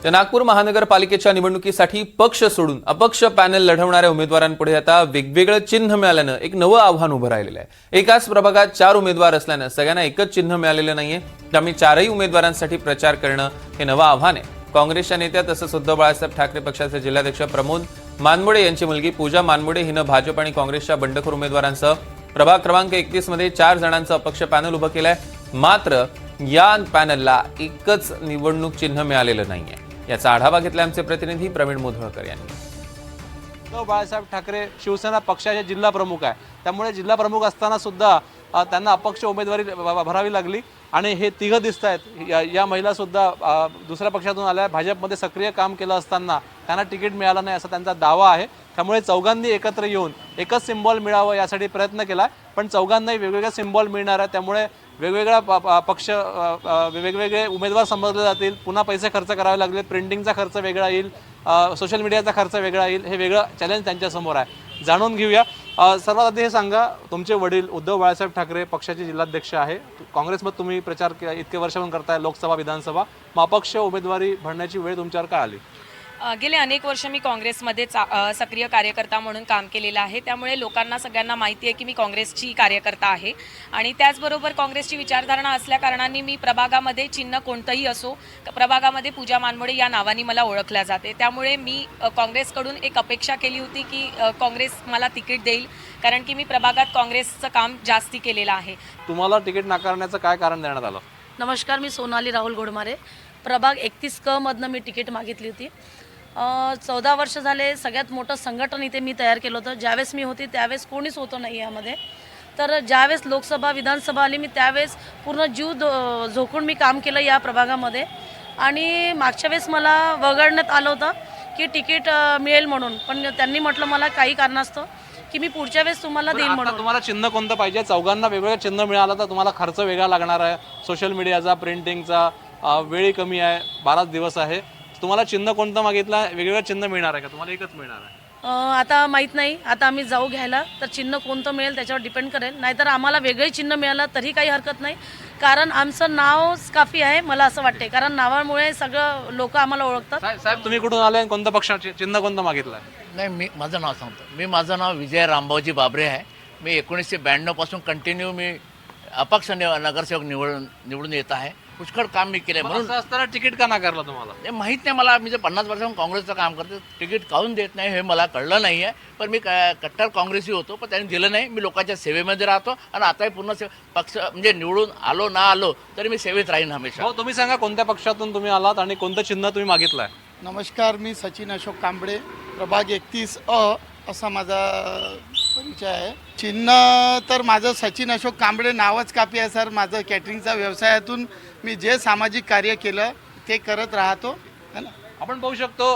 तर नागपूर महानगरपालिकेच्या निवडणुकीसाठी पक्ष सोडून अपक्ष पॅनल लढवणाऱ्या उमेदवारांपुढे आता वेगवेगळं चिन्ह मिळाल्यानं एक नवं आव्हान उभं राहिलेलं आहे। एकाच प्रभागात 4 उमेदवार असल्यानं सगळ्यांना एकच चिन्ह मिळालेलं नाहीये, त्यामुळे 4ही उमेदवारांसाठी प्रचार करणं हे नवं आव्हान आहे। काँग्रेसच्या नेत्या तसंच उद्धव बाळासाहेब ठाकरे पक्षाचे जिल्हाध्यक्ष प्रमोद मानमोडे यांची मुलगी पूजा मानमोडे हिनं भाजप आणि काँग्रेसच्या बंडखोर उमेदवारांसह प्रभाग क्रमांक 31 मध्ये 4 जणांचं अपक्ष पॅनल उभं केलंय। मात्र या पॅनलला एकच निवडणूक चिन्ह मिळालेलं नाहीये। याचा आढावा घेतला आमचे प्रतिनिधी प्रवीण मोधळकर यांनी। उद्धव बाळासाहेब ठाकरे शिवसेना पक्षाचे जिल्हा प्रमुख आहे, त्यामुळे जिल्हा प्रमुख असताना सुद्धा त्यांना अपक्ष उमेदवारी भरावी लागली आणि हे तिघं दिसत आहेत। या महिला सुद्धा दुसऱ्या पक्षातून आल्या, भाजपमध्ये सक्रिय काम केलं असताना त्यांना तिकीट मिळालं नाही असा त्यांचा दावा आहे। त्यामुळे चौघांनी एकत्र येऊन एकच सिम्बॉल मिळावं यासाठी प्रयत्न केला, पण चौघांनाही वेगवेगळ्या सिम्बॉल मिळणार आहे। त्यामुळे वेगवेगळ्या पक्ष वेगवेगळे उमेदवार समजले जातील, पुन्हा पैसे खर्च करावे लागले, प्रिंटिंगचा खर्च वेगळा येईल, सोशल मीडियाचा खर्च वेगळा येईल, हे वेगळं चॅलेंज त्यांच्यासमोर आहे। जाणून घेऊया। सर्वात आधी हे सांगा, तुमचे वडील उद्धव बाळासाहेब ठाकरे पक्षाचे जिल्हाध्यक्ष आहे, काँग्रेसमध्ये तुम्ही प्रचार इतके वर्षापासून करताय, लोकसभा विधानसभा, मग अपक्ष उमेदवारी भरण्याची वेळ तुमच्यावर का आली? गेले अनेक वर्ष मी काँग्रेसमध्ये सक्रिय कार्यकर्ता म्हणून काम केलेलं आहे, त्यामुळे लोकांना सगळ्यांना माहिती आहे की मी काँग्रेसची कार्यकर्ता आहे आणि त्याचबरोबर काँग्रेसची विचारधारणा असल्या कारणाने मी प्रभागामध्ये चिन्ह कोणतंही असो, प्रभागामध्ये पूजा मानमोडे या नावाने मला ओळखल्या जाते। त्यामुळे मी काँग्रेसकडून एक अपेक्षा केली होती की काँग्रेस मला तिकीट देईल, कारण की मी प्रभागात काँग्रेसचं काम जास्ती केलेलं आहे। तुम्हाला तिकीट नाकारण्याचं काय कारण देण्यात आलं? नमस्कार, मी सोनाली राहुल गोडमारे, प्रभाग 31 क मधनं मी तिकीट मागितली होती। 14 वर्ष झाले सगळ्यात मोठं संघटन इथे मी तयार केलं होतं। ज्यावेळेस मी होती त्यावेळेस कोणीच होतं नाही यामध्ये, तर ज्यावेळेस लोकसभा विधानसभा आली मी त्यावेळेस पूर्ण जीव झोकून मी काम केलं या प्रभागामध्ये आणि मागच्या वेळेस मला वगळण्यात आलं होतं की तिकीट मिळेल म्हणून, पण त्यांनी म्हटलं मला काही कारणास्तव की मी पुढच्या वेळेस तुम्हाला देईन म्हणून। तुम्हाला चिन्ह कोणतं पाहिजे? चौघांना वेगवेगळं चिन्ह मिळालं तर तुम्हाला खर्च वेगळा लागणार आहे, सोशल मीडियाचा, प्रिंटिंगचा, वेळी कमी आहे, 12 दिवस आहे। तुम्हाला चिन्ह कोणतं मागितलं? वेगवेगळं चिन्ह मिळणार आहे का? तुम्हाला एकच मिळणार आहे? आता माहीत नाही, आता आम्ही जाऊ घ्यायला, तर चिन्ह कोणतं मिळेल त्याच्यावर डिपेंड करेल, नाहीतर आम्हाला वेगळे चिन्ह मिळालं तरी काही हरकत नाही, कारण आमचं नावच काफी आहे मला असं वाटते, कारण नावामुळे सगळं लोक आम्हाला ओळखतात। साहेब तुम्ही कुठून आले, कोणतं पक्षाचे चिन्ह कोणतं मागितलं? नाही, माझं नाव सांगतो, माझं नाव विजय रामभाऊजी बाबरे आहे। मी 1992 पासून कंटिन्यू मी अपक्ष नगरसेवक निवडून येत आहे। पुष्कळ काम मी केलंय, म्हणून असताना तिकीट का नाकारलं तुम्हाला? ते माहीत नाही मला। मी जे 50 वर्षांपासून काँग्रेसचं काम करते, तिकीट काहून देत नाही हे मला कळलं नाही आहे, पण मी कट्टर काँग्रेसी होतो, पण त्यांनी दिलं नाही। मी लोकांच्या सेवेमध्ये राहतो आणि आताही पूर्ण पक्ष म्हणजे निवडून आलो ना आलो तरी मी सेवेत राहीन हमेशा। हो, तुम्ही सांगा कोणत्या पक्षातून तुम्ही आलात आणि कोणतं चिन्ह तुम्ही मागितलंय? नमस्कार, मी सचिन अशोक कांबळे, प्रभाग 31 असा माझा परिचय आहे। चिन्ह तर माझं सचिन अशोक कांबळे नावच काफी आहे सर। माझं कॅटरिंगचा व्यवसायातून मी जे सामाजिक कार्य केलं ते करत राहतो, है ना। आपण पाहू शकतो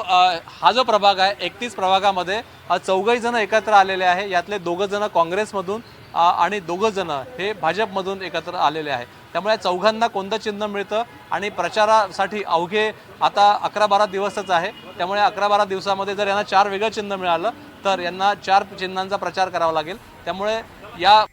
हा जो प्रभाग आहे 31 प्रभागामध्ये 4 जण एकत्र आलेले आहे, यातले 2 जण काँग्रेसमधून आणि 2 जण हे भाजपमधून एकत्र आलेले आहे। त्यामुळे चौघांना कोणतं चिन्ह मिळतं आणि प्रचारासाठी अवघे आता 11-12 दिवसच आहे, त्यामुळे 11-12 दिवसामध्ये जर यांना 4 वेगळं चिन्ह मिळालं तर यांना 4 चिन्हांचा प्रचार करावा लागेल। त्यामुळे या